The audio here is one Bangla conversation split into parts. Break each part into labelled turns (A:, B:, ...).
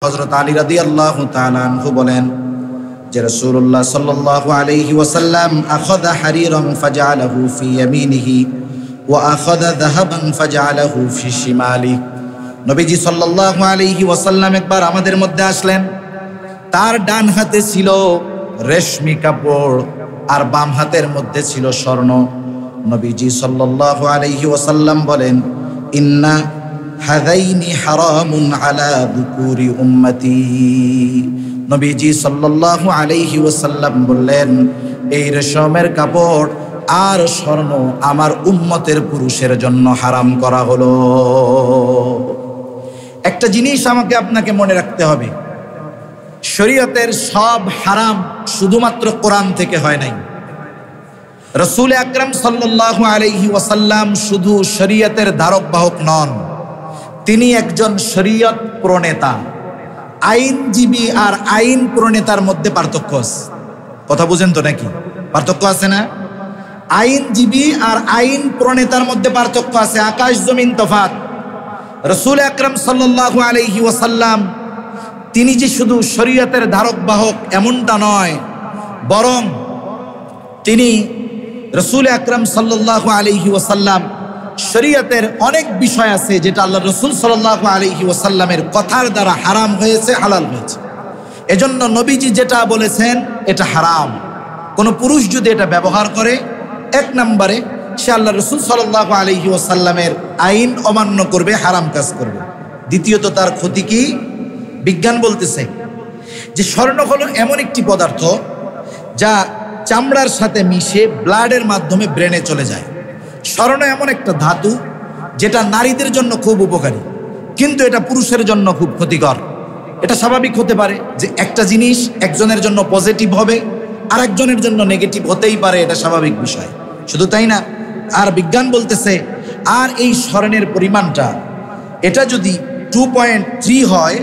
A: হযরত আলী রাদিয়াল্লাহু তাআলা আনহু বলেন যে রাসূলুল্লাহ সাল্লাল্লাহু আলাইহি ওয়াসাল্লাম আখাযা হারিরান ফাজআলাহু ফি ইয়ামিনিহি ওয়া আখাযা যাহাবান ফাজআলাহু ফি শিমালিহি। নবীজি সাল্লাল্লাহু আলাইহি ওয়াসাল্লাম একবার আমাদের মধ্যে আসলেন, তার ডান হাতে ছিল রেশমি কাপড় আর বাম হাতের মধ্যে ছিল স্বর্ণ। নবীজি সাল্লাল্লাহু আলাইহি ওয়াসাল্লাম বলেন, ইন্না হাযাইনি হারামুন আলা যুকুরি উম্মতি। নবীজি সাল্লাল্লাহু আলাইহি ওয়াসাল্লাম বললেন, এই রেশমের কাপড় আর স্বর্ণ আমার উম্মতের পুরুষের জন্য হারাম করা হলো। একটা জিনিস আমাকে আপনাকে মনে রাখতে হবে, শরীয়তের সব হারাম শুধুমাত্র কোরআন থেকে হয় নাই। রাসূল আকরাম সাল্লাল্লাহু আলাইহি ওয়াসাল্লাম শুধু শরীয়তের ধারক বাহক নন, তিনি একজন শরীয়ত প্রণেতা। আইনজীবী আর আইন প্রণেতার মধ্যে পার্থক্য আছে, কথা বুঝেন তো নাকি? পার্থক্য আছে না? আইনজীবী আর আইন প্রণেতার মধ্যে পার্থক্য আছে, আকাশ জমিন তফাৎ। রাসূল আকরাম সাল্লাল্লাহু আলাইহি ওয়াসাল্লাম তিনি যে শুধু শরীয়তের ধারক বাহক এমনটা নয়, বরং তিনি রাসূল আকরাম সাল্লাল্লাহু আলাইহি ওয়াসাল্লাম শরীয়তের অনেক বিষয় আছে যেটা আল্লাহ রাসূল সাল্লাল্লাহু আলাইহি ওয়াসাল্লামের কথার দ্বারা হারাম হয়েছে, হালাল হয়েছে। এজন্য নবীজি যেটা বলেছেন এটা হারাম। কোনো পুরুষ যদি এটা ব্যবহার করে, এক নম্বরে সে আল্লাহ রাসূল সাল্লাল্লাহু আলাইহি ওয়াসাল্লামের আইন অমান্য করবে, হারাম কাজ করবে। দ্বিতীয়ত তার ক্ষতি কি? বিজ্ঞান বলতেছে যে স্বর্ণ হলো এমন একটি পদার্থ যা চামড়ার সাথে মিশে ব্লাডের মাধ্যমে ব্রেনে চলে যায়। স্বর্ণ এমন একটা ধাতু যেটা নারীদের জন্য খুব উপকারী, কিন্তু এটা পুরুষের জন্য খুব ক্ষতিকর। এটা স্বাভাবিক হতে পারে যে একটা জিনিস একজনের জন্য পজিটিভ হবে আর একজনের জন্য নেগেটিভ হতেই পারে, এটা স্বাভাবিক বিষয়। শুধু তাই না, আর বিজ্ঞান বলতেছে আর এই স্বর্ণের পরিমাণটা এটা যদি 2.3 হয়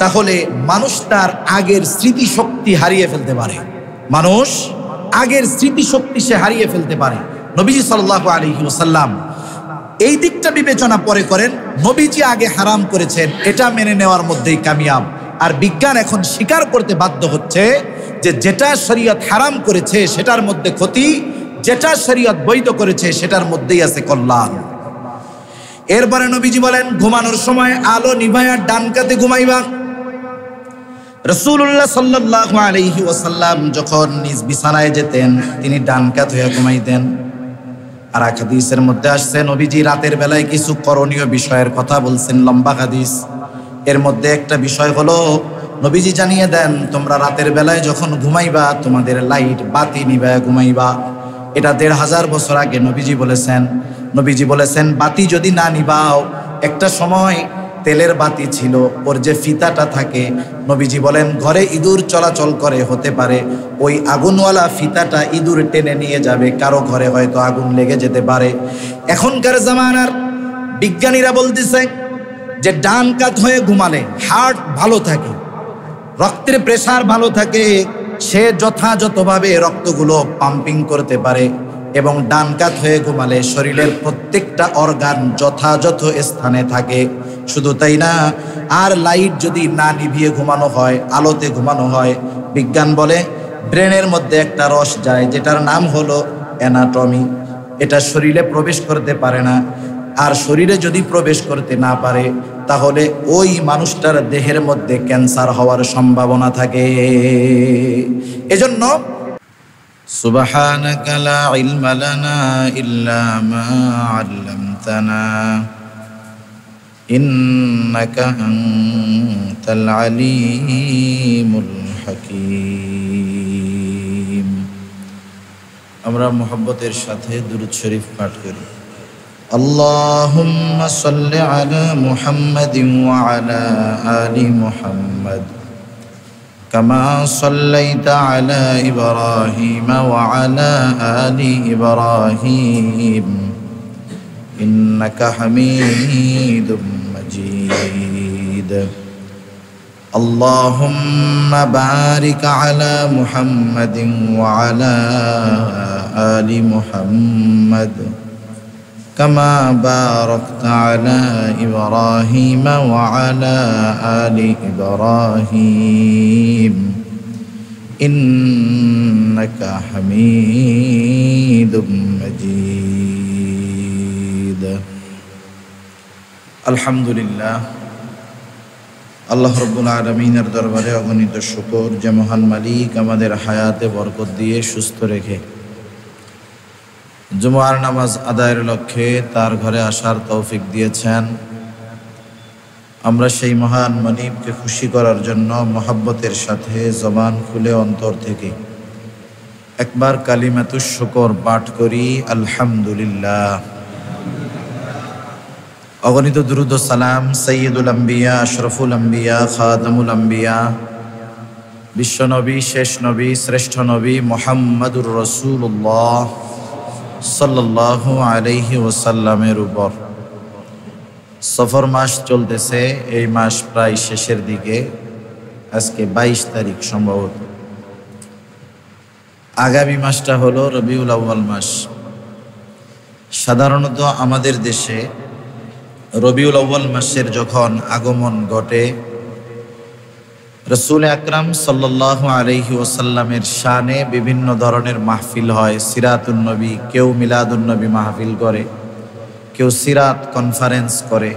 A: তাহলে মানুষ তার আগের স্মৃতিশক্তি হারিয়ে ফেলতে পারে। মানুষ আগের স্মৃতিশক্তি সে হারিয়ে ফেলতে পারে। নবীজি সাল্লাল্লাহু আলাইহি ওয়াসাল্লাম এই দিকটা বিবেচনা পরে করেন। নবীজি আগে হারাম করেছেন, এটা মেনে নেওয়ার মধ্যেই কামিয়াব। আর বিজ্ঞান এখন স্বীকার করতে বাধ্য হচ্ছে যে যেটা শরীয়ত হারাম করেছে সেটার মধ্যে ক্ষতি, যেটা শরীয়ত বৈধ করেছে সেটার মধ্যেই আছে কল্যাণ। এরপরে নবীজি বলেন, ঘুমানোর সময় আলো নিভায়া ডান কাতে ঘুমাইবা। রাসূলুল্লাহ সাল্লাল্লাহু আলাইহি ওয়াসাল্লাম যখন নিজ বিছানায় যেতেন তিনি ডান কাত হয়ে ঘুমাইতেন। আর এক হাদিসের মধ্যে আসছে নবীজি রাতের বেলায় কিছু করণীয় বিষয়ের কথা বলছেন, লম্বা হাদিস। এর মধ্যে একটা বিষয় হলো নবীজি জানিয়ে দেন, তোমরা রাতের বেলায় যখন ঘুমাইবা তোমাদের লাইট বাতি নিভায়া ঘুমাইবা। এটা ১৫০০ বছর আগে নবীজি বলেছেন। নবীজি বলেছেন বাতি যদি না নিবাও, একটা সময় তেলের বাতি ছিল, ওর যে ফিতাটা থাকে, নবীজি বলেন ঘরে ইঁদুর চলাচল করে, হতে পারে ওই আগুনওয়ালা ফিতাটা ইঁদুর টেনে নিয়ে যাবে, কারো ঘরে হয়তো আগুন লেগে যেতে পারে। এখনকার জামানার বিজ্ঞানীরা বলতেছে যে ডান কাত হয়ে ঘুমালে হার্ট ভালো থাকে, রক্তের প্রেসার ভালো থাকে, সে যথাযথভাবে রক্তগুলো পাম্পিং করতে পারে। এবং ডান কাত হয়ে ঘুমালে শরীরের প্রত্যেকটা অর্গান যথাযথ স্থানে থাকে। শুধু তাই না, আর লাইট যদি না নিভিয়ে ঘুমানো হয়, আলোতে ঘুমানো হয়, বিজ্ঞান বলে ব্রেনের মধ্যে একটা রস যায় যেটার নাম হলো অ্যানাটমি। এটা শরীরে প্রবেশ করতে পারে না, আর শরীরে যদি প্রবেশ করতে না পারে তাহলে ওই মানুষটার দেহের মধ্যে ক্যান্সার হওয়ার সম্ভাবনা থাকে। এজন্য সুবহানাকা লা ইলমা লানা ইল্লা মা আল্লামতানা ইন্নাকা আনতাল আলিমুল হাকীম। আমরা মুহাব্বতের সাথে দুরূদ শরীফ পাঠ করি। আল্লাহুম্মা সাল্লি আলা মুহাম্মাদিন ওয়া আলা আলি মুহাম্মাদ كما صليت على إبراهيم وعلى آل إبراهيم إنك حميد مجيد اللهم بارك على محمد وعلى آل محمد كما باركت على إبراهيم وعلى آل إبراهيم إنك حميد مجيد الحمد لله আল্লাহ রব্বুল আলামিনের দরবারে অগণিত শুকর যে মহান মালিক আমাদের হায়াতে বরকত দিয়ে সুস্থ রেখে জুমার নামাজ আদায়ের লক্ষ্যে তার ঘরে আসার তৌফিক দিয়েছেন। আমরা সেই মহান মালিককে খুশি করার জন্য মহব্বতের সাথে জবান খুলে অন্তর থেকে একবার কালিমাতুশ শুকর পাঠ করি, আলহামদুলিল্লাহ। অগণিত দুরূদ ও সালাম সাইয়্যিদুল আম্বিয়া, আশরাফুল আম্বিয়া, খাতামুল আম্বিয়া, বিশ্বনবী, শেষ নবী, শ্রেষ্ঠ নবী মুহাম্মাদুর রাসূলুল্লাহ সাল্লাল্লাহু আলাইহি ওয়াসাল্লামের উপর। সফর মাস চলতেছে, এই মাস প্রায় শেষের দিকে, আজকে 22 তারিখ সম্ভবত। আগামী মাসটা হলো রবিউল আউয়াল মাস। সাধারণত আমাদের দেশে রবিউল আউয়াল মাসের যখন আগমন ঘটে, রাসূল আকরাম সাল্লাল্লাহু আলাইহি ওয়াসাল্লামের শানে বিভিন্ন ধরনের মাহফিল হয়। সিরাতুন নবী, কেউ মিলাদুন নবী মাহফিল করে, কেউ সিরাত কনফারেন্স করে।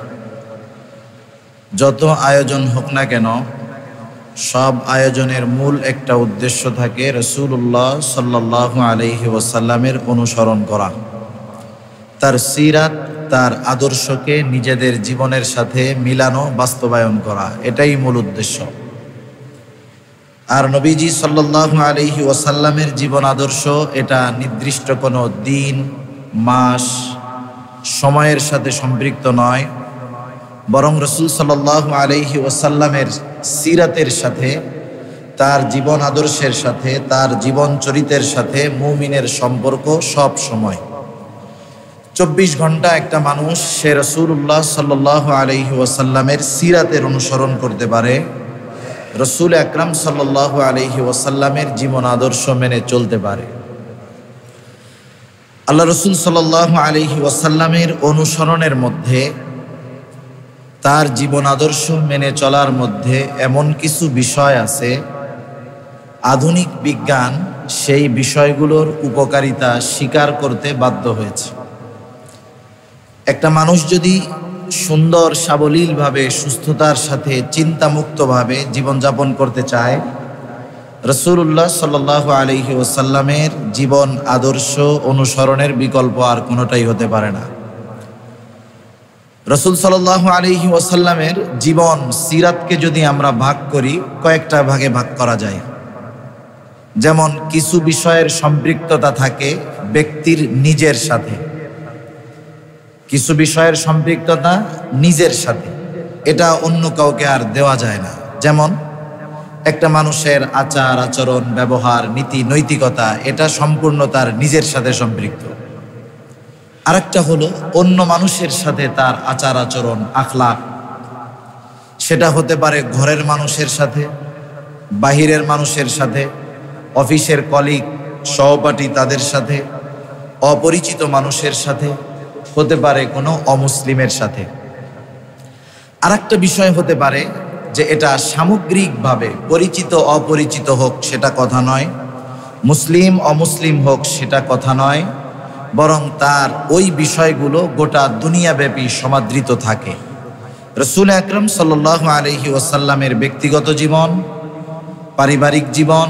A: যত আয়োজন হোক না কেন, সব আয়োজনের মূল একটা উদ্দেশ্য থাকে রাসূলুল্লাহ সাল্লাল্লাহু আলাইহি ওয়াসাল্লামের অনুসরণ করা, তার সিরাত, তার আদর্শকে নিজেদের জীবনের সাথে মিলানো, বাস্তবায়ন করা, এটাই মূল উদ্দেশ্য। আর নবীজি সাল্লাল্লাহু আলাইহি ওয়াসাল্লামের জীবন আদর্শ এটা নির্দিষ্ট কোনো দিন, মাস, সময়ের সাথে সম্পৃক্ত নয়, বরং রাসূল সাল্লাল্লাহু আলাইহি ওয়াসাল্লামের সিরাতের সাথে, তার জীবন আদর্শের সাথে, তার জীবন চরিত্রের সাথে মুমিনের সম্পর্ক সব সময়। 24 ঘন্টা একটা মানুষ সে রাসূলুল্লাহ সাল্লাল্লাহু আলাইহি ওয়াসাল্লামের সিরাতের অনুসরণ করতে পারে, রাসূল আকরাম সাল্লাল্লাহু আলাইহি ওয়াসাল্লামের জীবন আদর্শ মেনে চলতে পারে। আল্লাহ রাসূল সাল্লাল্লাহু আলাইহি ওয়াসাল্লামের অনুসরণের মধ্যে, তার জীবন আদর্শ মেনে চলার মধ্যে এমন কিছু বিষয় আছে, আধুনিক বিজ্ঞান সেই বিষয়গুলোর উপকারিতা স্বীকার করতে বাধ্য হয়েছে। একটা মানুষ যদি সুন্দর সাবলীলভাবে, সুস্থতার সাথে, চিন্তামুক্তভাবে জীবনযাপন করতে চায়, রাসূলুল্লাহ সাল্লাল্লাহু আলাইহি ওয়াসাল্লামের জীবন আদর্শ অনুসরণের বিকল্প আর কোনোটাই হতে পারে না। রাসূল সাল্লাল্লাহু আলাইহি ওয়াসাল্লামের জীবন সিরাতকে যদি আমরা ভাগ করি, কয়েকটা ভাগে ভাগ করা যায়। যেমন কিছু বিষয়ের সম্পৃক্ততা থাকে ব্যক্তির নিজের সাথে, কিছু বিষয়ের সম্পৃক্ততা নিজের সাথে, এটা অন্য কাউকে আর দেওয়া যায় না। যেমন একটা মানুষের আচার আচরণ, ব্যবহার, নীতি নৈতিকতা, এটা সম্পূর্ণ তার নিজের সাথে সম্পৃক্ত। আরেকটা হলো অন্য মানুষের সাথে তার আচার আচরণ, আখলাক, সেটা হতে পারে ঘরের মানুষের সাথে, বাহিরের মানুষের সাথে, অফিসের কলিগ, সহপাঠী, তাদের সাথে, অপরিচিত মানুষের সাথে, হতে পারে কোনো অমুসলিমের সাথে। আরেকটা বিষয় হতে পারে যে এটা সামগ্রিকভাবে পরিচিত অপরিচিত হোক সেটা কথা নয়, মুসলিম অমুসলিম হোক সেটা কথা নয়, বরং তার ওই বিষয়গুলো গোটা দুনিয়াব্যাপী সমাদৃত থাকে। রাসূল আকরাম সাল্লাল্লাহু আলাইহি ওয়াসাল্লামের ব্যক্তিগত জীবন, পারিবারিক জীবন,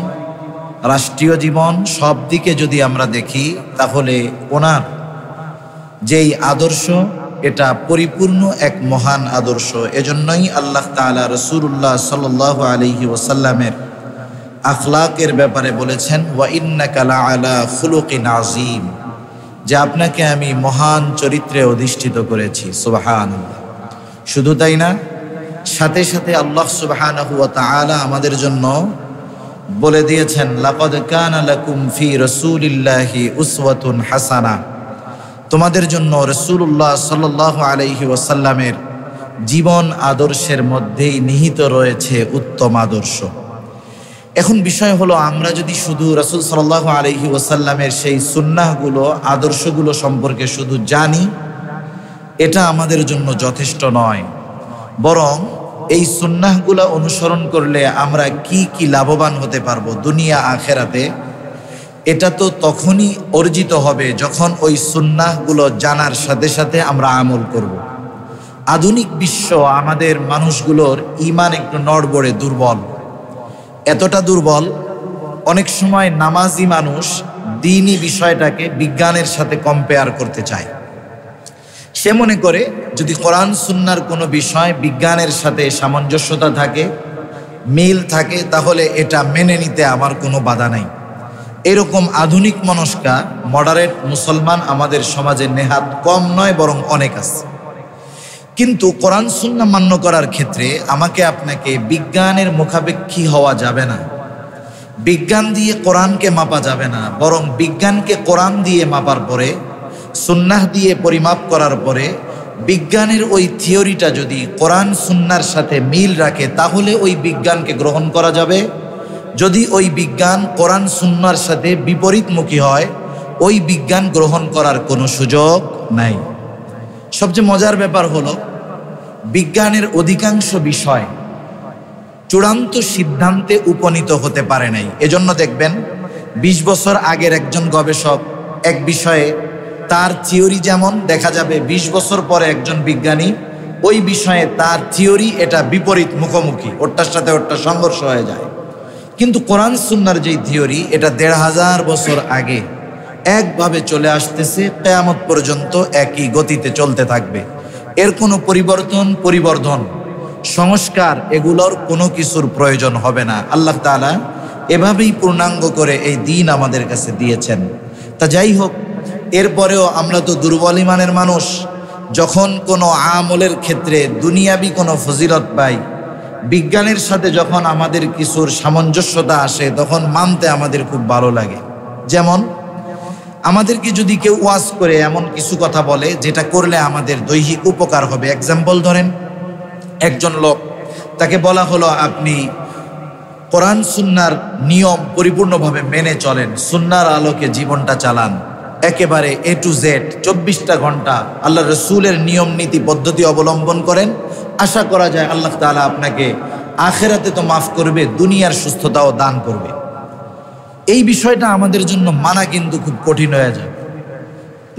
A: রাষ্ট্রীয় জীবন, সব দিকে যদি আমরা দেখি, তাহলে ওনার যেই আদর্শ, এটা পরিপূর্ণ এক মহান আদর্শ। এজন্যই আল্লাহ তাআলা রাসূলুল্লাহ সাল্লাল্লাহু আলাইহি ওয়াসাল্লামের আখলাকের ব্যাপারে বলেছেন, ওয়া ইন্নাকা লাআলা খুলুকিন আযীম, যে আপনাকে আমি মহান চরিত্রে অধিষ্ঠিত করেছি। সুবহানাল্লাহ। শুধু তাই না, সাথে সাথে আল্লাহ সুবহানাহু ওয়া তাআলা আমাদের জন্য বলে দিয়েছেন, লাকাদ কানা লাকুম ফি রাসূলিল্লাহি উসওয়াতুন হাসানা, তোমাদের জন্য রাসূলুল্লাহ সাল্লাল্লাহু আলাইহি ওয়াসাল্লামের জীবন আদর্শের মধ্যেই নিহিত রয়েছে উত্তম আদর্শ। এখন বিষয় হলো, আমরা যদি শুধু রাসূল সাল্লাল্লাহু আলাইহি ওয়াসাল্লামের সেই সুন্নাহগুলো, আদর্শগুলো সম্পর্কে শুধু জানি এটা আমাদের জন্য যথেষ্ট নয়, বরং এই সুন্নাহগুলো অনুসরণ করলে আমরা কি কি লাভবান হতে পারবো দুনিয়া আখেরাতে, এটা তো তখনই অর্জিত হবে যখন ওই সুন্নাহগুলো জানার সাথে সাথে আমরা আমল করব। আধুনিক বিশ্ব আমাদের মানুষগুলোর ঈমান একটু নড়বড়ে, দুর্বল, এতটা দুর্বল অনেক সময় নামাজি মানুষ দ্বীনি বিষয়টাকে বিজ্ঞানের সাথে কম্পেয়ার করতে চায়। সে মনে করে যদি কোরআন সুন্নাহর কোনো বিষয় বিজ্ঞানের সাথে সামঞ্জস্যতা থাকে, মিল থাকে, তাহলে এটা মেনে নিতে আমার কোনো বাধা নাই। এরকম আধুনিক মনস্কা মডারেট মুসলমান আমাদের সমাজে নেহাত কম নয়, বরং অনেক আছে। কিন্তু কোরআন সুন্নাহ মান্য করার ক্ষেত্রে আমাকে আপনাকে বিজ্ঞানের মুখাপেক্ষী হওয়া যাবে না। বিজ্ঞান দিয়ে কোরআনকে মাপা যাবে না, বরং বিজ্ঞানকে কোরআন দিয়ে মাপার পরে, সুন্নাহ দিয়ে পরিমাপ করার পরে বিজ্ঞানের ওই থিওরিটা যদি কোরআন সুন্নাহর সাথে মিল রাখে, তাহলে ওই বিজ্ঞানকে গ্রহণ করা যাবে। যদি ওই বিজ্ঞান কোরআন সুন্নাহর সাথে বিপরীতমুখী হয়, ওই বিজ্ঞান গ্রহণ করার কোনো সুযোগ নাই। সবচেয়ে মজার ব্যাপার হলো, বিজ্ঞানের অধিকাংশ বিষয় চূড়ান্ত সিদ্ধান্তে উপনীত হতে পারে নাই। এজন্য দেখবেন ২০ বছর আগের একজন গবেষক এক বিষয়ে তার থিওরি যেমন, দেখা যাবে ২০ বছর পরে একজন বিজ্ঞানী ওই বিষয়ে তার থিওরি এটা বিপরীত মুখোমুখি, ওটার সাথে ওটা সংঘর্ষ হয়ে যায়। কিন্তু কোরআন সুন্নাহর যেই থিওরি, এটা ১৫০০ বছর আগে একভাবে চলে আসতেছে, কিয়ামত পর্যন্ত একই গতিতে চলতে থাকবে। এর কোনো পরিবর্ধন, সংস্কার এগুলোর কোনো কিছুর প্রয়োজন হবে না। আল্লাহ তাআলা এভাবেই পূর্ণাঙ্গ করে এই দিন আমাদের কাছে দিয়েছেন। তা যাই হোক, এরপরেও আমরা তো দুর্বল ঈমানের মানুষ। যখন কোনো আমলের ক্ষেত্রে দুনিয়াবি কোনো ফজিলত পাই, বিজ্ঞানের সাথে যখন আমাদের কিছুর সামঞ্জস্যতা আসে, তখন মানতে আমাদের খুব ভালো লাগে। যেমন আমাদেরকে যদি কেউ ওয়াজ করে এমন কিছু কথা বলে যেটা করলে আমাদের দৈহিক উপকার হবে। এক্সাম্পল ধরেন, একজন লোক, তাকে বলা হলো আপনি কোরআন সুন্নাহর নিয়ম পরিপূর্ণভাবে মেনে চলেন, সুন্নাহর আলোকে জীবনটা চালান, একেবারে A to Z ২৪টা ঘন্টা আল্লাহ রসুলের নিয়ম নীতি পদ্ধতি অবলম্বন করেন। আশা করা যায় আল্লাহ তাআলা আপনাকে আখেরাতে তো মাফ করবে, দুনিয়ার সুস্থতাও দান করবে। এই বিষয়টা আমাদের জন্য মানা কিন্তু খুব কঠিন হয়ে যায়।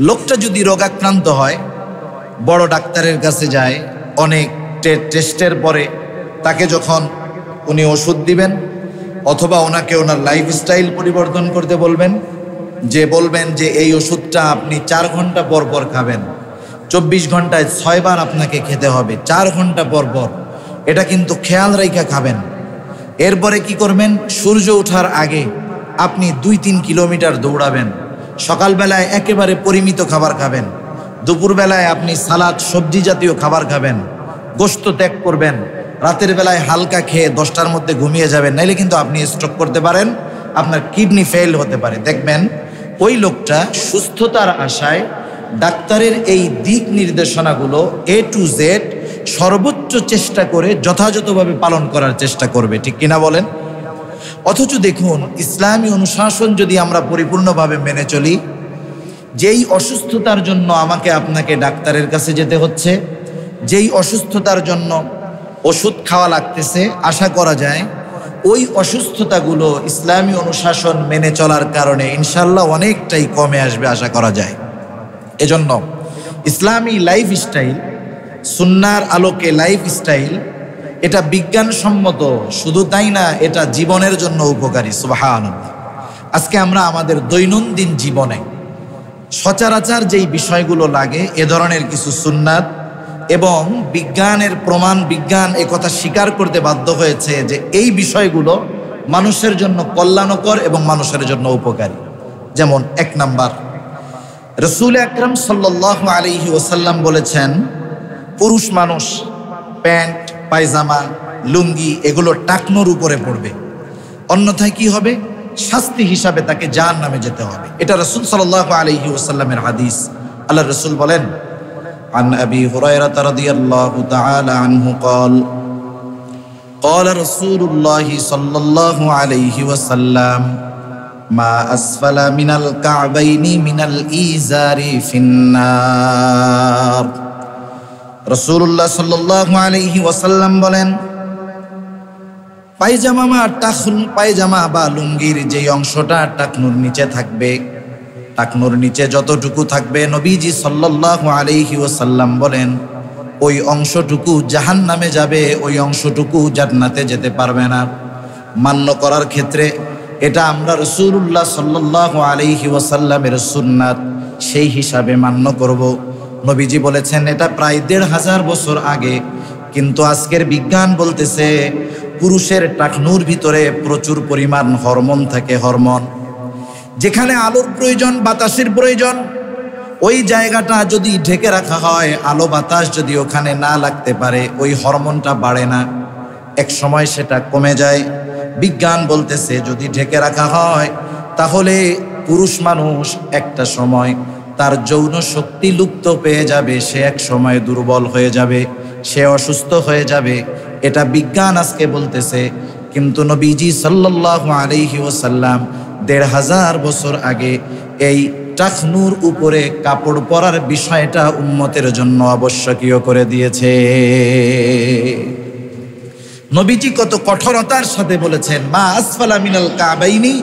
A: লোকটা যদি রোগাক্রান্ত হয়, বড় ডাক্তারের কাছে যায়, অনেক টেস্টের পরে তাকে যখন উনি ওষুধ দিবেন, অথবা ওনাকে ওনার লাইফস্টাইল পরিবর্তন করতে বলবেন, বলবেন যে এই ওষুধটা আপনি ৪ ঘন্টা পর পর খাবেন, ২৪ ঘন্টায় ৬ বার আপনাকে খেতে হবে, ৪ ঘন্টা পর পর, এটা কিন্তু খেয়াল রেখে খাবেন। এরপরে কি করবেন, সূর্য ওঠার আগে আপনি ২-৩ কিলোমিটার দৌড়াবেন, সকালবেলায় একেবারে পরিমিত খাবার খাবেন, দুপুরবেলায় আপনি সালাদ সবজি জাতীয় খাবার খাবেন, গোশত ত্যাগ করবেন, রাতের বেলায় হালকা খেয়ে 10টার মধ্যে ঘুমিয়ে যাবেন, নাইলে কিন্তু আপনি স্ট্রোক করতে পারেন, আপনার কিডনি ফেল হতে পারে। দেখবেন ওই লোকটা সুস্থতার আশায় ডাক্তারের এই দিক নির্দেশনাগুলো A to Z সর্বোচ্চ চেষ্টা করে যথাযথভাবে পালন করার চেষ্টা করবে, ঠিক কিনা বলেন? অথচ দেখুন, ইসলামী অনুশাসন যদি আমরা পরিপূর্ণভাবে মেনে চলি, যেই অসুস্থতার জন্য আমাকে আপনাকে ডাক্তারের কাছে যেতে হচ্ছে, যেই অসুস্থতার জন্য ওষুধ খাওয়া লাগতেছে, আশা করা যায় ওই অসুস্থতাগুলো ইসলামী অনুশাসন মেনে চলার কারণে ইনশাল্লাহ অনেকটাই কমে আসবে, আশা করা যায়। এজন্য ইসলামী লাইফস্টাইল, সুন্নাহর আলোকে লাইফস্টাইল, এটা বিজ্ঞানসম্মত, শুধু তাই না, এটা জীবনের জন্য উপকারী। সুবহানাল্লাহ। আজকে আমরা আমাদের দৈনন্দিন জীবনে সচরাচর যেই বিষয়গুলো লাগে, এ ধরনের কিছু সুন্নাত এবং বিজ্ঞানের প্রমাণ, বিজ্ঞান একথা স্বীকার করতে বাধ্য হয়েছে যে এই বিষয়গুলো মানুষের জন্য কল্যাণকর এবং মানুষের জন্য উপকারী। যেমন ১ নাম্বার, রাসূল আকরাম সাল্লাল্লাহু আলাইহি ওয়াসাল্লাম বলেছেন, পুরুষ মানুষ প্যান্ট, পায়জামা, লুঙ্গি এগুলো টাকনোর উপরে পড়বে, অন্যথায় কি হবে, শাস্তি হিসাবে তাকে জাহান্নামে যেতে হবে। এটা রাসূল সাল্লাল্লাহু আলাইহি ওয়াসাল্লামের হাদিস। আল্লাহ রাসূল বলেন, عن أبي هريرة رضي الله تعالى عنه قال قال رسول الله صلى الله عليه وسلم ما أسفل من الكعبين من الإزار في النار রাসূলুল্লাহ সাল্লাল্লাহু আলাইহি ওয়াসাল্লাম বলেন, পায়জামা বা লুঙ্গির যে অংশটা টাকনুর নিচে থাকবে, টাকনুর নিচে যতটুকু থাকবে, নবীজি সাল্লাল্লাহু আলাইহি ওয়াসাল্লাম বলেন ওই অংশটুকু জাহান্নামে যাবে, ওই অংশটুকু জান্নাতে যেতে পারবে না। মান্য করার ক্ষেত্রে এটা আমরা রাসূলুল্লাহ সাল্লাল্লাহু আলাইহি ওয়াসাল্লামের সুন্নাত, সেই হিসাবে মান্য করব। নবীজি বলেছেন এটা প্রায় ১৫০০ বছর আগে, কিন্তু আজকের বিজ্ঞান বলতেছে পুরুষের টাকনুর ভিতরে প্রচুর পরিমাণ হরমোন থাকে। হরমোন, যেখানে আলোর প্রয়োজন, বাতাসের প্রয়োজন, ওই জায়গাটা যদি ঢেকে রাখা হয়, আলো বাতাস যদি ওখানে না লাগতে পারে, ওই হরমোনটা বাড়ে না, এক সময় সেটা কমে যায়। বিজ্ঞান বলতেছে যদি ঢেকে রাখা হয় তাহলে পুরুষ মানুষ একটা সময় তার যৌন শক্তি লুপ্ত পেয়ে যাবে, সে এক সময় দুর্বল হয়ে যাবে, সে অসুস্থ হয়ে যাবে। এটা বিজ্ঞান আজকে বলতেছে, কিন্তু নবীজি সাল্লাল্লাহু আলাইহি ওয়াসাল্লাম ১৫০০ বছর আগে এই টাকনুর উপরে কাপড় পরার বিষয়টা উম্মতের জন্য আবশ্যকীয় করে দিয়েছে। নবীজি কত কঠোরতার সাথে বলেছেন, মা আসফালা মিনাল কাবাইনি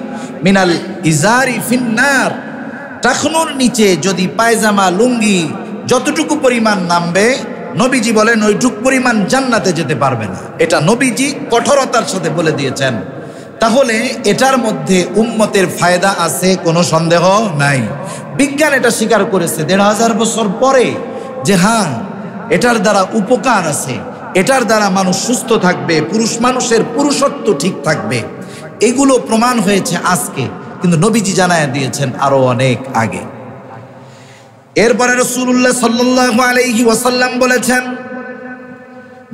A: মিনাল ইজারি ফিন্নার। টাকনুর নিচে যদি পায়জামা লুঙ্গি যতটুকু পরিমাণ নামবে, নবীজি বলেন ওইটুকু পরিমাণ জান্নাতে যেতে পারবে না। এটা নবীজি কঠোরতার সাথে বলে দিয়েছেন। তাহলে এটার মধ্যে উম্মতের ফায়দা আছে, কোনো সন্দেহ নাই। বিজ্ঞান এটা স্বীকার করেছে ১৫০০ বছর পরে যে হ্যাঁ, এটার দ্বারা উপকার আছে, এটার দ্বারা মানুষ সুস্থ থাকবে, পুরুষ মানুষের পুরুষত্ব ঠিক থাকবে। এগুলো প্রমাণ হয়েছে আজকে, কিন্তু নবীজি জানায় দিয়েছেন আরো অনেক আগে। এরপরে রাসূলুল্লাহ সাল্লাল্লাহু আলাইহি ওয়াসাল্লাম বলেছেন,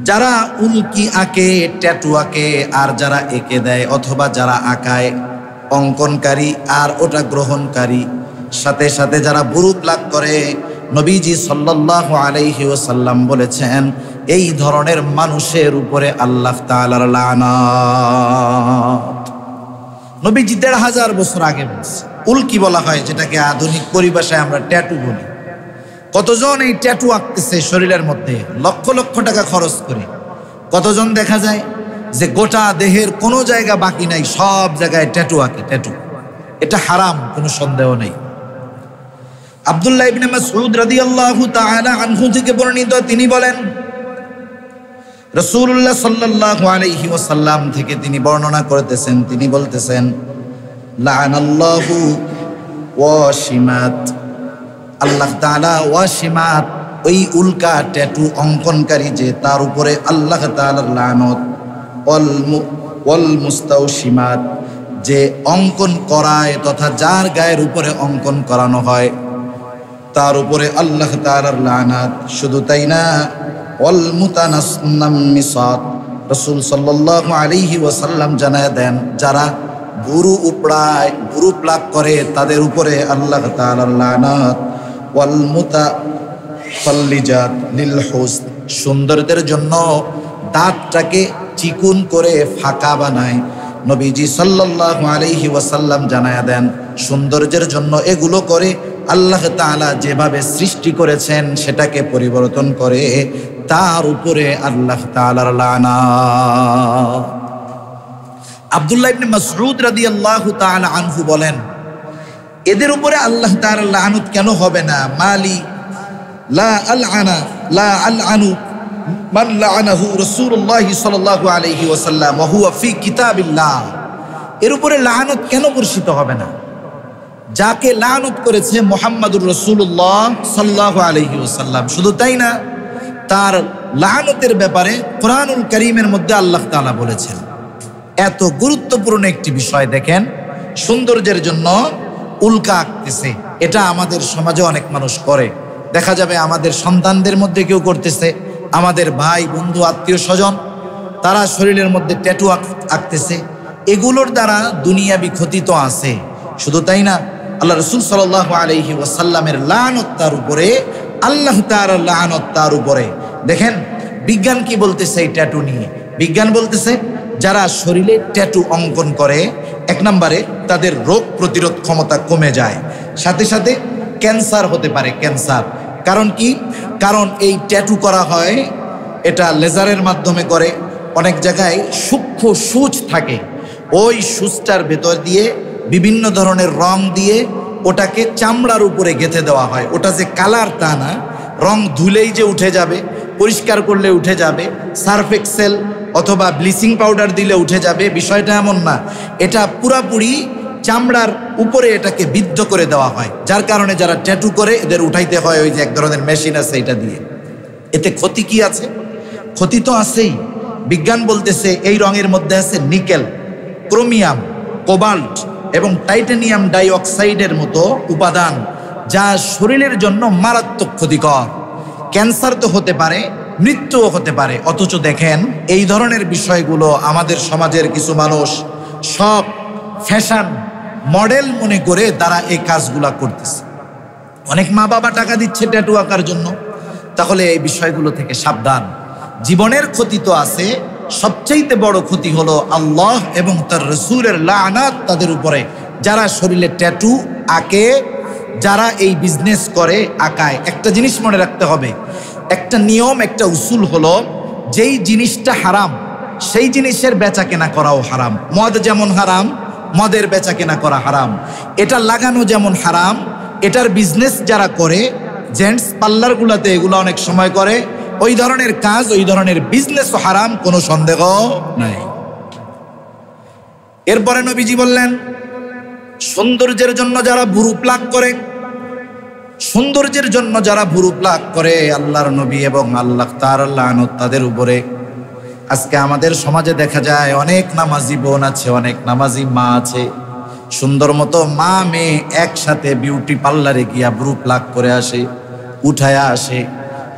A: যারা উল্কি আঁকে, ট্যাটু আঁকে, আর যারা এঁকে দেয় অথবা যারা আঁকায়, অঙ্কনকারী আর ওটা গ্রহণকারী, সাথে সাথে যারা বুরু প্লাগ করে, নবীজি সাল্লাল্লাহু আলাইহি ওয়াসাল্লাম বলেছেন এই ধরনের মানুষের উপরে আল্লাহ তাআলার লানত। নবীজি ১৫০০ বছর আগে বলছে। উল্কি বলা হয় যেটাকে আধুনিক পরিভাষায় আমরা ট্যাটু বলি। কতজন এই ট্যাটু আঁকতেছে শরীরের মধ্যে লক্ষ লক্ষ টাকা খরচ করে। কতজন দেখা যায় যে গোটা দেহের কোনো জায়গা বাকি নাই, সব জায়গায় ট্যাটু আঁকে। ট্যাটু এটা হারাম, কোনো সন্দেহ নেই। আব্দুল্লাহ ইবনে মাসউদ রাদিয়াল্লাহু তাআলা আনহু থেকে বর্ণিত, তিনি বলেন রাসূলুল্লাহ সাল্লাল্লাহু আলাইহি ওয়াসাল্লাম থেকে তিনি বর্ণনা করতেছেন, তিনি বলতেছেন লাআনাল্লাহু ওয়াশিমাত, আল্লাহ তাআলা ওয়াশিমাত, ওই উল্কা ট্যাটু অঙ্কনকারী যে, তার উপরে আল্লাহ তাআলার লানত। ওয়াল মুস্তাওশিমাত, যে অঙ্কন করায় তথা যার গায়ের উপরে অঙ্কন করানো হয় তার উপরে আল্লাহ তাআলার লানাত। শুধু তাই না, ওয়াল মুতানাম্মিসাত, রাসূল সাল্লাল্লাহু আলাইহি ওয়াসাল্লাম জানায় দেন যারা বুরু উপড়ায়, বুরু প্লাগ করে, তাদের উপরে আল্লাহ তাআলার লানাত। ওয়াল মুতাফাল্লিজাত লিল হুসন, সৌন্দর্যের জন্য দাঁতটাকে চিকুন করে ফাঁকা বানায়, নবীজি সাল্লাল্লাহু আলাইহি ওয়াসাল্লাম জানায়া দেন সৌন্দর্যের জন্য এগুলো করে। আল্লাহ তাআলা যেভাবে সৃষ্টি করেছেন সেটাকে পরিবর্তন করে, তার উপরে আল্লাহ তাআলার লানাত। আব্দুল্লাহ ইবনে মাসউদ রাদিয়াল্লাহু তাআলা আনহু বলেন, এদের উপরে আল্লাহ তাআলার লানত কেন হবে না? মালি লা আলআনু মান লাআনাহু রাসূলুল্লাহ সাল্লাল্লাহু আলাইহি ওয়াসাল্লাম ওয়া হুয়া ফি কিতাবিল্লাহ। এর উপরে লানত কেন বর্ষিত হবে না? যাকে লানত করেছে মুহাম্মাদুর রাসূলুল্লাহ সাল্লাল্লাহু আলাইহি ওয়াসাল্লাম। শুধু তাই না, তার লানতের ব্যাপারে কোরআনুল কারীমের মধ্যে আল্লাহ তাআলা বলেছেন। এত গুরুত্বপূর্ণ একটি বিষয় দেখেন, সৌন্দর্যের জন্য উল্কা আঁকতেছে। এটা আমাদের সমাজে অনেক মানুষ করে। দেখা যাবে আমাদের সন্তানদের মধ্যে কেউ করতেছে, আমাদের ভাই বন্ধু আত্মীয় স্বজন তারা শরীরের মধ্যে ট্যাটু আঁকতেছে। এগুলোর দ্বারা দুনিয়াবি ক্ষতি তো আছে। শুধু তাই না, আল্লাহ রাসূল সাল্লাল্লাহু আলাইহি ওয়াসাল্লামের লানত তার উপরে, আল্লাহ তাআলার লানত তার উপরে। দেখেন বিজ্ঞান কি বলতেছে এই ট্যাটু নিয়ে। বিজ্ঞান বলতেছে যারা শরীরে ট্যাটু অঙ্কন করে, এক নম্বরে তাদের রোগ প্রতিরোধ ক্ষমতা কমে যায়, সাথে সাথে ক্যান্সার হতে পারে। ক্যান্সার কারণ কি? কারণ এই ট্যাটু করা হয় এটা লেজারের মাধ্যমে করে। অনেক জায়গায় সূক্ষ্ম সূচ থাকে, ওই সূচটার ভেতর দিয়ে বিভিন্ন ধরনের রং দিয়ে ওটাকে চামড়ার উপরে গেঁথে দেওয়া হয়। ওটা যে কালার তা না, রং ধুলেই যে উঠে যাবে, পরিষ্কার করলে উঠে যাবে, সার্ফ এক্সেল অথবা ব্লিচিং পাউডার দিলে উঠে যাবে, বিষয়টা এমন না। এটা পুরাপুরি চামড়ার উপরে এটাকে বিদ্ধ করে দেওয়া হয়, যার কারণে যারা ট্যাটু করে এদের উঠাইতে হয় ওই যে এক ধরনের মেশিন আছে এটা দিয়ে। এতে ক্ষতি কি আছে? ক্ষতি তো আছেই। বিজ্ঞান বলতেছে এই রঙের মধ্যে আছে নিকেল, ক্রোমিয়াম, কোবাল্ট এবং টাইটানিয়াম ডাইঅক্সাইডের মতো উপাদান, যা শরীরের জন্য মারাত্মক ক্ষতিকর। ক্যান্সার তো হতে পারে, মৃত্যুও হতে পারে। অথচ দেখেন এই ধরনের বিষয়গুলো আমাদের সমাজের কিছু মানুষ সব ফ্যাশন মডেল মনে করে তারা এই কাজগুলা করতেছে। অনেক মা বাবা টাকা দিচ্ছে ট্যাটু আঁকার জন্য। তাহলে এই বিষয়গুলো থেকে সাবধান। জীবনের ক্ষতি তো আছে, সবচাইতে বড় ক্ষতি হলো আল্লাহ এবং তার রাসূলের লানাত তাদের উপরে, যারা শরীরে ট্যাটু আঁকে, যারা এই বিজনেস করে আঁকায়। একটা জিনিস মনে রাখতে হবে, একটা নিয়ম, একটা উসুল হলো, যেই জিনিসটা হারাম সেই জিনিসের বেচা কেনা করাও হারাম। মদ যেমন হারাম, মদের বেচা কেনা করা হারাম। এটা লাগানো যেমন হারাম, এটার বিজনেস যারা করে, জেন্টস পার্লারগুলোতে এগুলো অনেক সময় করে, ওই ধরনের কাজ, ওই ধরনের বিজনেসও হারাম, কোনো সন্দেহ নাই। এরপরে নবীজি বললেন, সৌন্দর্যের জন্য যারা ভুরু প্লাক করে, সৌন্দর্যের জন্য যারা ভুরু প্লাক করে, আল্লাহর নবী এবং আল্লাহ তাআলার লানত তাদের উপরে। আজকে আমাদের সমাজে দেখা যায় অনেক নামাজি বোন আছে, অনেক নামাজি মা আছে, সুন্দর মতো মা মেয়ে একসাথে বিউটি পার্লারে গিয়া ভুরু প্লাক করে আসে, উঠায়া আসে।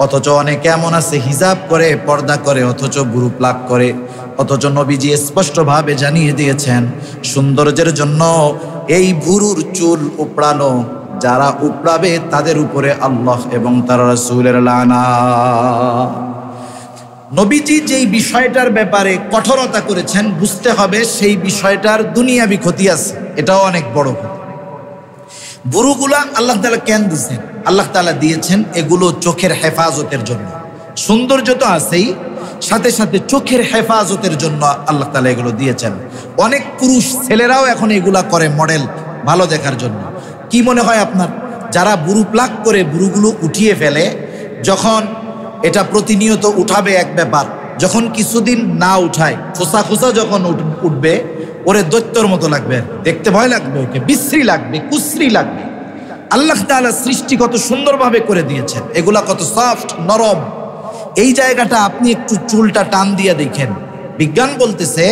A: অথচ অনেকে এমন আছে হিজাব করে, পর্দা করে, অথচ ভুরু প্লাক করে। অথচ নবীজি স্পষ্টভাবে জানিয়ে দিয়েছেন, সৌন্দর্যের জন্য এই ভুরুর চুল উপড়ানো, যারা উপড়াবে তাদের উপরে আল্লাহ এবং তার রাসূলের লানাত। নবীজি যেই বিষয়টার ব্যাপারে কঠোরতা করেছেন, বুঝতে হবে সেই বিষয়টার দুনিয়াবি ক্ষতি আছে, এটাও অনেক বড় ক্ষতি। ভুরুগুলা আল্লাহ তাআলা কেন দিয়েছেন? আল্লাহ তাআলা দিয়েছেন এগুলো চোখের হেফাজতের জন্য। সৌন্দর্য তো আছেই, সাথে সাথে চোখের হেফাজতের জন্য আল্লাহ তাআলা এগুলো দিয়েছেন। অনেক পুরুষ ছেলেরাও এখন এগুলা করে মডেল, ভালো দেখার জন্য। কি মনে হয় আপনার, যারা ভুরু প্লাক করে ভুরুগুলো উঠিয়ে ফেলে, যখন এটা প্রতিনিয়ত উঠাবে এক ব্যাপার, যখন কিছুদিন না উঠায়, খোসা খোসা যখন উঠবে, ওরে দৈত্যর মতো লাগবে, দেখতে ভয় লাগবে, ওকে বিশ্রী লাগবে, কুশ্রী লাগবে। আল্লাহ তাআলা সৃষ্টি কত সুন্দরভাবে করে দিয়েছেন, এগুলা কত সফট, নরম। এই জায়গাটা আপনি একটু চুলটা টান দিয়ে দেখেন, বিজ্ঞান বলতেছে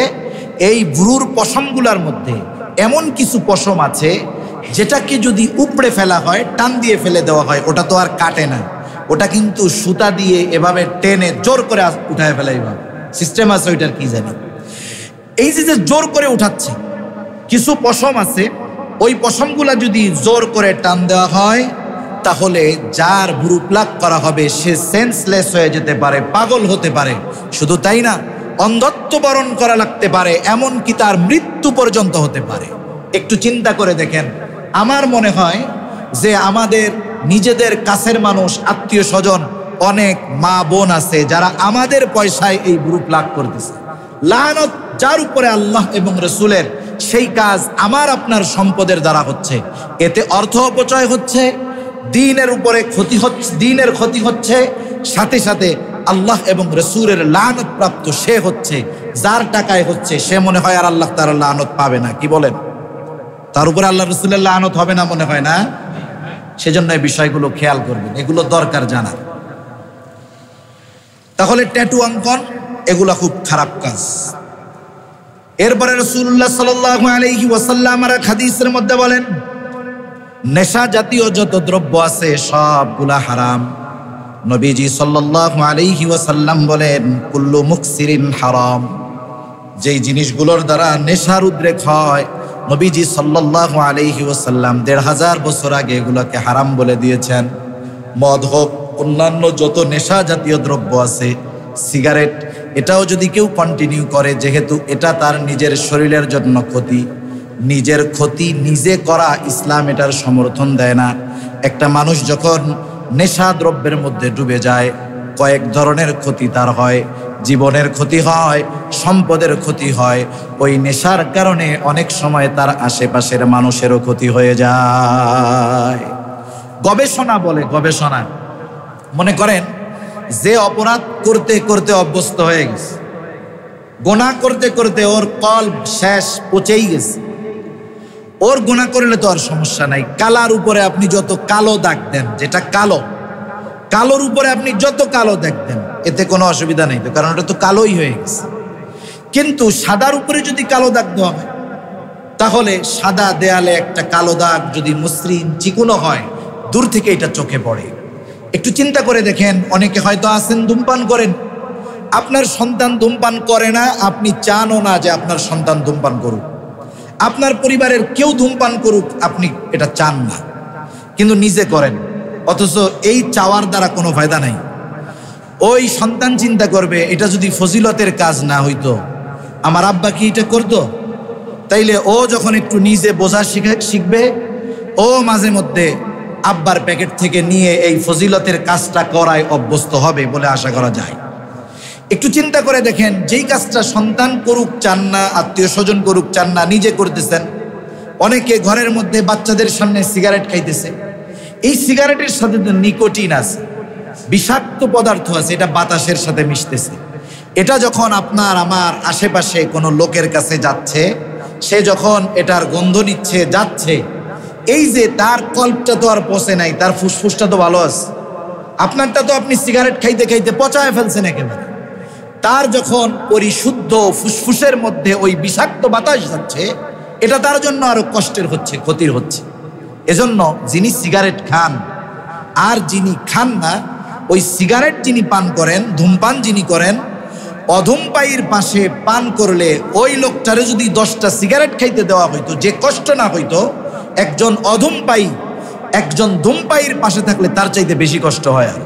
A: এই ভুরুর পশমগুলার মধ্যে এমন কিছু পশম আছে যেটাকে যদি উপড়ে ফেলা হয়, টান দিয়ে ফেলে দেওয়া হয়, ওটা তো আর কাটে না, ওটা কিন্তু সুতা দিয়ে এভাবে টেনে জোর করে উঠায় ফেলে। এইভাবে সিস্টেম আছে, ওইটার কি জানি। এই যে জোর করে উঠাচ্ছে, কিছু পশম আছে, ওই পশমগুলা যদি জোর করে টান দেওয়া হয়, তাহলে যার ভুরু প্লাক করা হবে সে সেন্সলেস হয়ে যেতে পারে, পাগল হতে পারে। শুধু তাই না, অন্ধত্ব বরণ করা লাগতে পারে, এমনকি তার মৃত্যু পর্যন্ত হতে পারে। একটু চিন্তা করে দেখেন, আমার মনে হয় যে আমাদের নিজেদের কাছের মানুষ, আত্মীয় স্বজন, অনেক মা বোন আছে যারা আমাদের পয়সায় এই ভুরু প্লাক করতেছে। লানত যার উপরে আল্লাহ এবং রাসূলের, সেই কাজ আমার আপনার সম্পদের দ্বারা হচ্ছে। এতে অর্থ অপচয় হচ্ছে, দ্বীনের উপরে ক্ষতি হচ্ছে, দ্বীনের ক্ষতি হচ্ছে, সাথে সাথে আল্লাহ এবং রাসূলের লানত প্রাপ্ত সে হচ্ছে। যার টাকায় হচ্ছে সে মনে হয় আর আল্লাহ তাআলার লানত পাবে না, কি বলেন? তার উপরে আল্লাহ রাসূলের লানত হবে না, মনে হয় না? সেজন্য এই বিষয়গুলো খেয়াল করবেন, এগুলো দরকার জানা। তাহলে ট্যাটু অঙ্কন এগুলা খুব খারাপ কাজ। এরপরে রাসূলুল্লাহ সাল্লাল্লাহু আলাইহি ওয়াসাল্লাম আর হাদিসের মধ্যে বলেন, নেশা জাতীয় যত দ্রব্য আছে সবগুলা হারাম। নবীজি সাল্লাল্লাহু আলাইহি ওয়াসাল্লাম বলেন, কুল্লু মুকসিরিন হারাম। যেই জিনিসগুলোর দ্বারা নেশার উদ্রেক হয়, নবীজি সাল্লাল্লাহু আলাইহি ওয়াসাল্লাম ১৫০০ বছর আগে এগুলোকে হারাম বলে দিয়েছেন। মদ হোক, অন্যান্য যত নেশা জাতীয় দ্রব্য আছে, সিগারেট, এটাও যদি কেউ কন্টিনিউ করে, যেহেতু এটা তার নিজের শরীরের জন্য ক্ষতি, নিজের ক্ষতি নিজে করা, ইসলাম এটার সমর্থন দেয় না। একটা মানুষ যখন নেশা দ্রব্যের মধ্যে ডুবে যায়, কয়েক ধরনের ক্ষতি তার হয়। জীবনের ক্ষতি হয়, সম্পদের ক্ষতি হয়। ওই নেশার কারণে অনেক সময় তার আশেপাশের মানুষেরও ক্ষতি হয়ে যায়। গবেষণা বলে, গবেষণা মনে করেন যে অপরাধ করতে করতে অভ্যস্ত হয়ে গেছে, গুনাহ করতে করতে ওর কলব শেষ, পচেই গেছে, ওর গুনাহ করলে তো আর সমস্যা নাই। কালার উপরে আপনি যত কালো দাগ দেন, যেটা কালো, কালোর উপরে আপনি যত কালো দাগ দেন এতে কোনো অসুবিধা নেই তো, কারণ ওটা তো কালোই হয়ে গেছে। কিন্তু সাদার উপরে যদি কালো দাগ দেওয়া হয়, তাহলে সাদা দেয়ালে একটা কালো দাগ যদি মসৃণ চিকনো হয়, দূর থেকে এটা চোখে পড়ে। একটু চিন্তা করে দেখেন, অনেকে হয়তো আছেন ধূমপান করেন, আপনার সন্তান ধূমপান করে না, আপনি চানও না যে আপনার সন্তান ধূমপান করুক, আপনার পরিবারের কেউ ধূমপান করুক, আপনি এটা চান না, কিন্তু নিজে করেন। অথচ এই চাওয়ার দ্বারা কোনো ফায়দা নাই। ওই সন্তান চিন্তা করবে, এটা যদি ফজিলতের কাজ না হইতো, আমার আব্বা কি এটা করতো? তাইলে ও যখন একটু নিজে বোঝা শিখবে, ও মাঝে মধ্যে আব্বার প্যাকেট থেকে নিয়ে এই ফজিলতের কাজটা করায় অভ্যস্ত হবে বলে আশা করা যায়। একটু চিন্তা করে দেখেন, যেই কাজটা সন্তান করুক চান না, আত্মীয় স্বজন করুক চান না, নিজে করতেছেন। অনেকে ঘরের মধ্যে বাচ্চাদের সামনে সিগারেট খাইতেছে। এই সিগারেটের সাথে তো নিকোটিন আছে, বিষাক্ত পদার্থ আছে, এটা বাতাসের সাথে মিশতেছে। এটা যখন আপনার আমার আশেপাশে কোনো লোকের কাছে যাচ্ছে, সে যখন এটার গন্ধ নিচ্ছে, যাচ্ছে, এই যে তার কল্পটা তো আর পচে নাই, তার ফুসফুসটা তো ভালো আছে। আপনারটা তো আপনি সিগারেট খাইতে খাইতে পচায় ফেলছেন একেবারে। তার যখন পরিশুদ্ধ ফুসফুসের মধ্যে ওই বিষাক্ত বাতাস যাচ্ছে, এটা তার জন্য আরো কষ্টের হচ্ছে, ক্ষতির হচ্ছে। এজন্য যিনি সিগারেট খান আর যিনি খান না, ওই সিগারেট যিনি পান করেন, ধূমপান যিনি করেন, অধূমপায়ীর পাশে পান করলে ওই লোকটারে যদি 10টা সিগারেট খাইতে দেওয়া হইতো, যে কষ্ট না হইতো, একজন অধূমপায়ী একজন ধূমপায়ীর পাশে থাকলে তার চাইতে বেশি কষ্ট হয়। আর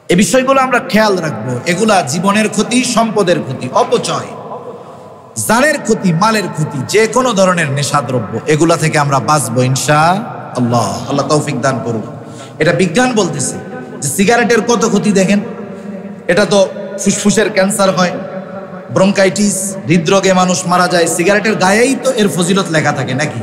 A: এই বিষয়গুলো আমরা খেয়াল রাখবো। এগুলা জীবনের ক্ষতি, সম্পদের ক্ষতি, অপচয়, জানের ক্ষতি, মালের ক্ষতি, যে কোনো ধরনের নেশাদ্রব্য, এগুলা থেকে আমরা বাঁচবো ইনশাআল্লাহ। আল্লাহ তৌফিক দান করুন। এটা বিজ্ঞান বলতেছে যে সিগারেটের কত ক্ষতি দেখেন। এটা তো ফুসফুসের ক্যান্সার হয়, ব্রঙ্কাইটিস, হৃদরোগে মানুষ মারা যায়। সিগারেটের গায়েই তো এর ফজিলত লেখা থাকে নাকি?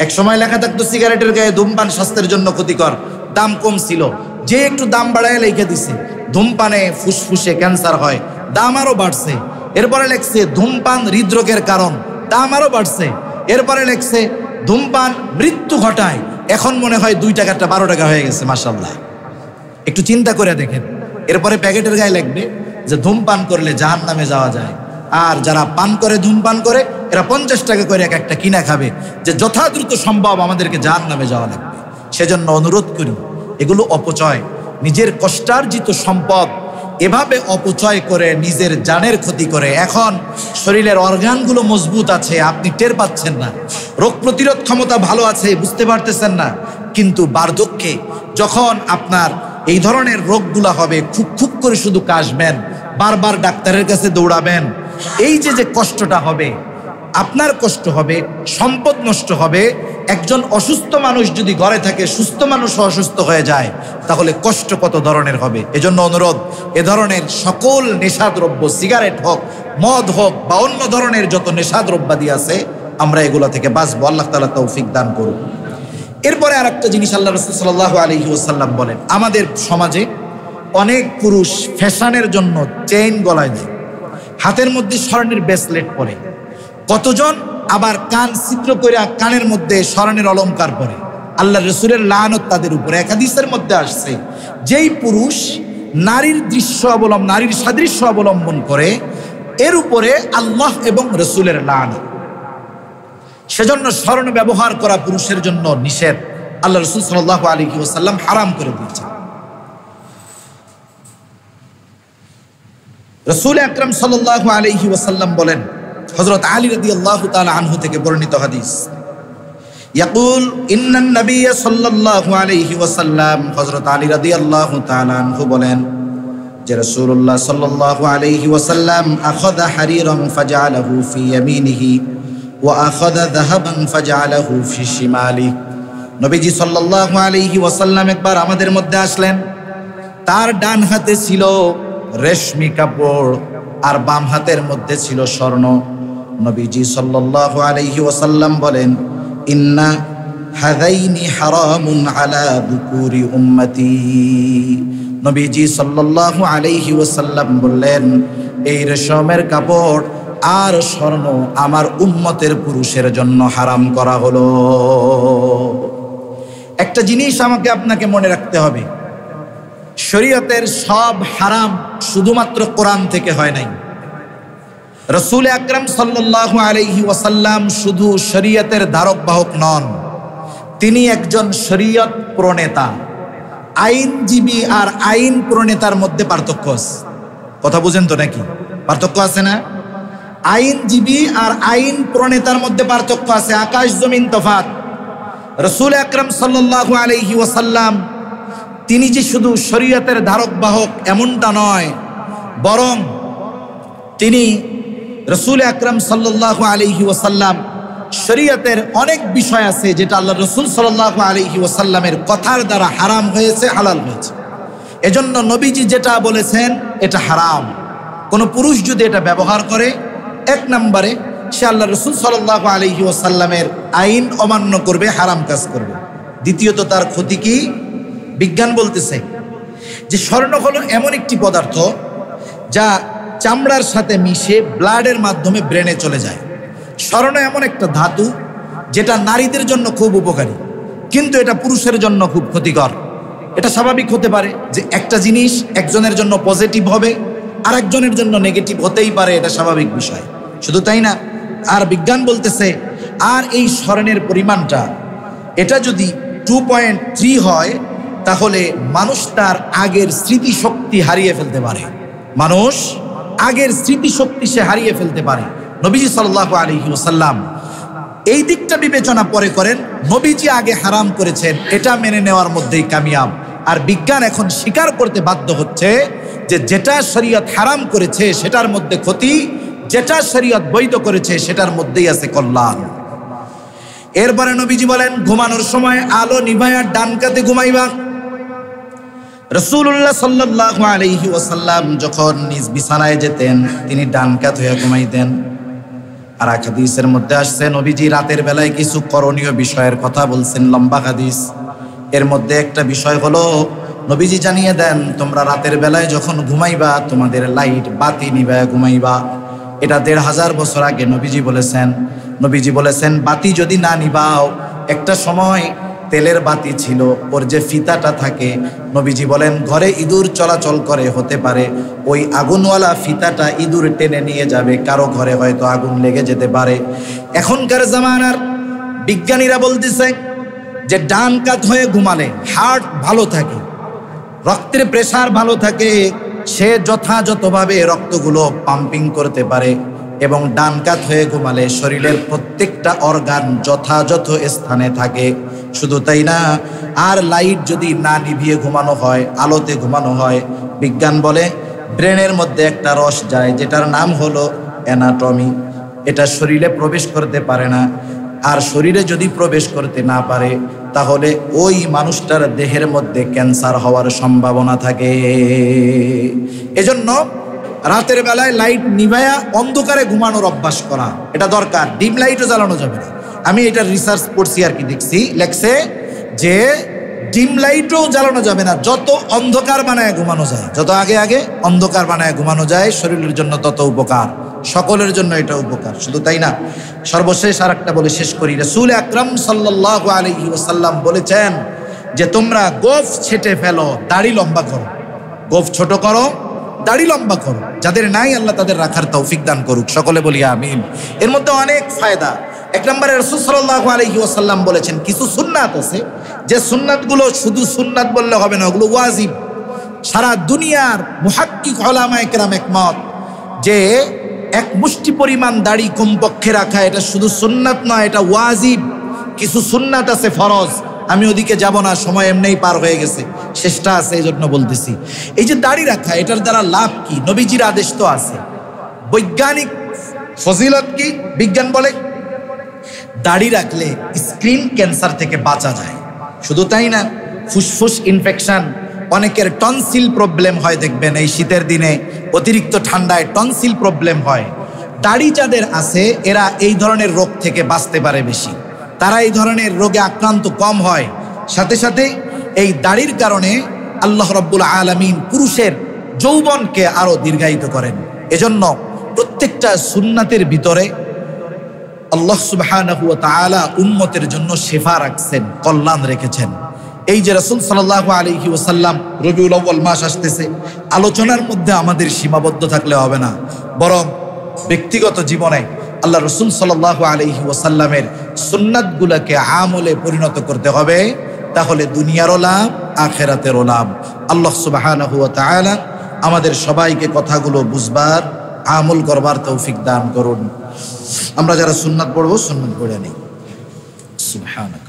A: এক সময় লেখা থাকতো সিগারেটের গায়ে ধূমপান স্বাস্থ্যের জন্য ক্ষতিকর, দাম কম ছিল, যে একটু দাম বাড়ায় লিখে দিছে ধূমপানে ফুসফুসে ক্যান্সার হয়, দাম আরো বাড়ছে। এরপরে লেখছে ধূমপান হৃদরোগের কারণ, দাম আরো বাড়ছে। এরপরে লেখছে ধূমপান মৃত্যু ঘটায়, এখন মনে হয় 2 টাকাটা 12 টাকা হয়ে গেছে, মাশাআল্লাহ। একটু চিন্তা করে দেখেন। এরপরে প্যাকেটের গায়ে লিখবে যে ধূমপান করলে জাহান্নামে যাওয়া যায়, আর যারা পান করে, ধূমপান করে, এরা 50 টাকা করে এক একটা কিনা খাবে, যে যথাদ্রুত সম্ভব আমাদেরকে জাহান্নামে যাওয়া লাগবে। সেজন্য অনুরোধ করি, এগুলো অপচয়। নিজের কষ্টার্জিত সম্পদ এভাবে অপচয় করে নিজের জানের ক্ষতি করে। এখন শরীরের অর্গানগুলো মজবুত আছে, আপনি টের পাচ্ছেন না, রোগ প্রতিরোধ ক্ষমতা ভালো আছে, বুঝতে পারতেছেন না, কিন্তু বার্ধক্যে যখন আপনার এই ধরনের রোগগুলা হবে, খুব খুব করে শুধু কাশবেন, বারবার ডাক্তারের কাছে দৌড়াবেন, এই যে কষ্টটা হবে, আপনার কষ্ট হবে, সম্পদ নষ্ট হবে। একজন অসুস্থ মানুষ যদি ঘরে থাকে, সুস্থ মানুষ অসুস্থ হয়ে যায়, তাহলে কষ্ট কত ধরনের হবে। এজন্য অনুরোধ, এ ধরনের সকল নেশাদ্রব্য, সিগারেট হোক, মদ হোক, বা অন্য ধরনের যত নেশাদ্রব্যাদি আছে, আমরা এগুলা থেকে বাঁচবো। আল্লাহ তাআলা তৌফিক দান করুন। এরপরে আর একটা জিনিস আল্লাহ রাসূল সাল্লাল্লাহু আলাইহি ওয়াসাল্লাম বলেন, আমাদের সমাজে অনেক পুরুষ ফ্যাশনের জন্য চেইন গলায় দেয়, হাতের মধ্যে স্বর্ণের ব্রেসলেট পরে, কতজন আবার কান ছিদ্র করে কানের মধ্যে স্বর্ণের অলংকার পরে। আল্লাহ রাসূলের লানত তাদের উপরে। এক হাদিসের মধ্যে আসছে, যেই পুরুষ নারীর নারীর সাদৃশ্য অবলম্বন করে, এর উপরে আল্লাহ এবং রাসূলের লানত। সেজন্য স্বর্ণ ব্যবহার করা পুরুষের জন্য নিষেধ, আল্লাহ রাসূল সাল্লাল্লাহু আলাইহি ওয়াসাল্লাম হারাম করে দিয়েছেন। রাসূল আকরাম সাল্লাল্লাহু আলাইহি ওয়াসাল্লাম বলেন, হযরত আলী রাদিয়াল্লাহু তাআলা আনহু থেকে বর্ণিত হাদিস, ইয়াকুল ইন্নান নবী সাল্লাল্লাহু আলাইহি ওয়াসাল্লাম, হযরত আলী রাদিয়াল্লাহু তাআলা আনহু বলেন যে রাসূলুল্লাহ সাল্লাল্লাহু আলাইহি ওয়াসাল্লাম আখাযা হারিরান ফাজআলাহু ফি ইয়ামিনিহি ওয়া আখাযা যাহাবান ফাজআলাহু ফি শিমালিহি। নবীজি সাল্লাল্লাহু আলাইহি ওয়াসাল্লাম একবার আমাদের মধ্যে আসলেন। তার ডান হাতে ছিল রেশমি কাপড় আর বাম হাতের মধ্যে ছিল স্বর্ণ। নবীজি সাল্লাল্লাহু আলাইহি ওয়াসাল্লাম বলেন, ইন্না হাযাইনি হারামুন আলা যুকুরি উম্মতি। নবীজি সাল্লাল্লাহু আলাইহি ওয়াসাল্লাম বললেন, এই রেশমের কাপড় আর স্বর্ণ আমার উম্মতের পুরুষের জন্য হারাম করা হলো। একটা জিনিস আমাকে আপনাকে মনে রাখতে হবে, শরীয়তের সব হারাম শুধুমাত্র কোরআন থেকে হয় নাই। রাসূল আকরাম সাল্লাল্লাহু আলাইহি ওয়াসাল্লাম শুধু শরীয়তের ধারক বাহক নন, তিনি একজন শরীয়ত প্রণেতা। আইনজীবী আর আইন প্রণেতার মধ্যে পার্থক্য আছে, কথা বুঝেন তো নাকি? পার্থক্য আছে না? আইনজীবী আর আইন প্রণেতার মধ্যে পার্থক্য আছে, আকাশ জমিন তফাৎ। রাসূল আকরাম সাল্লাল্লাহু আলাইহি ওয়াসাল্লাম তিনি যে শুধু শরীয়তের ধারক বাহক এমনটা নয়, বরং তিনি রাসূল আকরাম সাল্লাল্লাহু আলাইহি ওয়াসাল্লাম শরীয়তের অনেক বিষয় আছে যেটা আল্লাহ রাসূল সাল্লাল্লাহু আলাইহি ওয়াসাল্লামের কথার দ্বারা হারাম হয়েছে, হালাল হয়েছে। এজন্য নবীজি যেটা বলেছেন এটা হারাম। কোনো পুরুষ যদি এটা ব্যবহার করে, এক নম্বরে সে আল্লাহ রাসূল সাল্লাল্লাহু আলাইহি ওয়াসাল্লামের আইন অমান্য করবে, হারাম কাজ করবে। দ্বিতীয়ত তার ক্ষতি কি? বিজ্ঞান বলতেছে যে স্বর্ণ হলো এমন একটি পদার্থ যা চামড়ার সাথে মিশে ব্লাডের মাধ্যমে ব্রেনে চলে যায়। স্বর্ণ এমন একটা ধাতু যেটা নারীদের জন্য খুব উপকারী, কিন্তু এটা পুরুষের জন্য খুব ক্ষতিকর। এটা স্বাভাবিক হতে পারে যে একটা জিনিস একজনের জন্য পজিটিভ হবে আর একজনের জন্য নেগেটিভ হতেই পারে, এটা স্বাভাবিক বিষয়। শুধু তাই না, আর বিজ্ঞান বলতেছে আর এই স্বর্ণের পরিমাণটা এটা যদি 2.3 হয় তাহলে মানুষ তার আগের স্মৃতিশক্তি হারিয়ে ফেলতে পারে। মানুষ আগের স্মৃতিশক্তি সে হারিয়ে ফেলতে পারে। নবীজি সাল্লাল্লাহু আলাইহি ওয়াসাল্লাম এই দিকটা বিবেচনা পরে করেন। নবীজি আগে হারাম করেছেন, এটা মেনে নেওয়ার মধ্যেই কামিয়াব। আর বিজ্ঞান এখন স্বীকার করতে বাধ্য হচ্ছে যে যেটা শরীয়ত হারাম করেছে সেটার মধ্যে ক্ষতি, যেটা শরীয়ত বৈধ করেছে সেটার মধ্যেই আছে কল্যাণ। এরপরে নবীজি বলেন, ঘুমানোর সময় আলো নিভায়া ডান কাতে ঘুমাইবা। রাসূলুল্লাহ সাল্লাল্লাহু আলাইহি ওয়াসাল্লাম যখন নিজ বিছানায় যেতেন তিনি ডান কাত হয়ে ঘুমাইতেন। আর এক হাদিসের মধ্যে আসছে নবীজি রাতের বেলায় কিছু করণীয় বিষয়ের কথা বলছেন, লম্বা হাদিস। এর মধ্যে একটা বিষয় হলো নবীজি জানিয়ে দেন, তোমরা রাতের বেলায় যখন ঘুমাইবা তোমাদের লাইট বাতি নিভায়া ঘুমাইবা। এটা 1500 বছর আগে নবীজি বলেছেন। নবীজি বলেছেন বাতি যদি না নিভাও, একটা সময় তেলের বাতি ছিল, ওর যে ফিতাটা থাকে, নবীজি বলেন ঘরে ইঁদুর চলাচল করে, হতে পারে ওই আগুনওয়ালা ফিতাটা ইঁদুর টেনে নিয়ে যাবে, কারো ঘরে হয়তো আগুন লেগে যেতে পারে। এখনকার জামানার বিজ্ঞানীরা বলতেছে যে ডান কাত হয়ে ঘুমালে হার্ট ভালো থাকে, রক্তের প্রেসার ভালো থাকে, সে যথাযথভাবে রক্তগুলো পাম্পিং করতে পারে। এবং ডান কাত হয়ে ঘুমালে শরীরের প্রত্যেকটা অর্গান যথাযথ স্থানে থাকে। শুধু তাই না, আর লাইট যদি না নিভিয়ে ঘুমানো হয়, আলোতে ঘুমানো হয়, বিজ্ঞান বলে ব্রেনের মধ্যে একটা রস যায় যেটার নাম হলো অ্যানাটমি। এটা শরীরে প্রবেশ করতে পারে না, আর শরীরে যদি প্রবেশ করতে না পারে তাহলে ওই মানুষটার দেহের মধ্যে ক্যান্সার হওয়ার সম্ভাবনা থাকে। এজন্য রাতের বেলায় লাইট নিভায়া অন্ধকারে ঘুমানোর অভ্যাস করা এটা দরকার। ডিম লাইটও জ্বালানো যাবে না। আমি এটা রিসার্চ করছি আর কি, দেখছি লেখছে যে ডিম লাইটও জ্বালানো যাবে না। যত অন্ধকার বানায় ঘুমানো যায়, যত আগে আগে অন্ধকার বানায় ঘুমানো যায় শরীরের জন্য তত উপকার, সকলের জন্য এটা উপকার। শুধু তাই না, সর্বশেষ আর একটা বলে শেষ করি। রাসূল আকরাম সাল্লাল্লাহু আলাইহি ওয়াসাল্লাম বলেছেন যে তোমরা গোঁফ ছেটে ফেলো, দাড়ি লম্বা করো। গোঁফ ছোট করো, দাড়ি লম্বা করো। যাদের নাই আল্লাহ তাদের রাখার তৌফিক দান করুক, সকলে বলি আমিন। এর মধ্যে অনেক ফায়দা। এক নম্বরে রাসূল সাল্লাল্লাহু আলাইহি ওয়াসাল্লাম বলেছেন কিছু সুন্নাত আছে, যে সুন্নাতগুলো শুধু সুন্নাত বললে হবে না, ওগুলো ওয়াজিব। সারা দুনিয়ার মুহাক্কিক উলামায়ে কেরাম একমত যে এক মুষ্টি পরিমাণ দাড়ি কমপক্ষে রাখা এটা শুধু সুন্নাত নয়, এটা ওয়াজিব। কিছু সুন্নাত আছে ফরজ, আমি ওদিকে যাব না, সময় এমনিই পার হয়ে গেছে, শেষটা আছে এই জন্য বলতেছি। এই যে দাড়ি রাখা, এটার দ্বারা লাভ কি? নবীজির আদেশ তো আছে। বৈজ্ঞানিক ফজিলত কি? বিজ্ঞান বলে দাড়ি রাখলে স্কিন ক্যান্সার থেকে বাঁচা যায়। শুধু তাই না, ফুসফুস ইনফেকশন, অনেকের টনসিল প্রবলেম হয়, দেখবেন এই শীতের দিনে অতিরিক্ত ঠান্ডায় টনসিল প্রবলেম হয়। দাড়ি যাদের আছে এরা এই ধরনের রোগ থেকে বাঁচতে পারে বেশি, তারা এই ধরনের রোগে আক্রান্ত কম হয়। সাথে সাথে এই দাড়ির কারণে আল্লাহ রাব্বুল আলামিন পুরুষের যৌবনকে আরো দীর্ঘায়িত করেন। এজন্য প্রত্যেকটা সুন্নাতের ভিতরে আল্লাহ সুবহানাহু ওয়া তাআলা উম্মতের জন্য শিফা রাখছেন, কল্যাণ রেখেছেন। এই যে রাসূল সাল্লাল্লাহু আলাইহি ওয়াসাল্লাম, রবিউল আউয়াল মাস আসতেছে, আলোচনার মধ্যে আমাদের সীমাবদ্ধ থাকলে হবে না, বরং ব্যক্তিগত জীবনে আল্লাহ রাসূল সাল্লাল্লাহু আলাইহি ওয়াসাল্লামের সুন্নাতগুলোকে আমলে পরিণত করতে হবে। তাহলে দুনিয়ারও লাভ, আখিরাতেরও লাভ। আল্লাহ সুবহানাহু ওয়া তাআলা আমাদের সবাইকে কথাগুলো বুঝবার, আমল করবার তৌফিক দান করুন। আমরা যারা সুন্নাত পড়বো সুন্নাত পড়ে নিই। সুবহানাকাল্লাহ।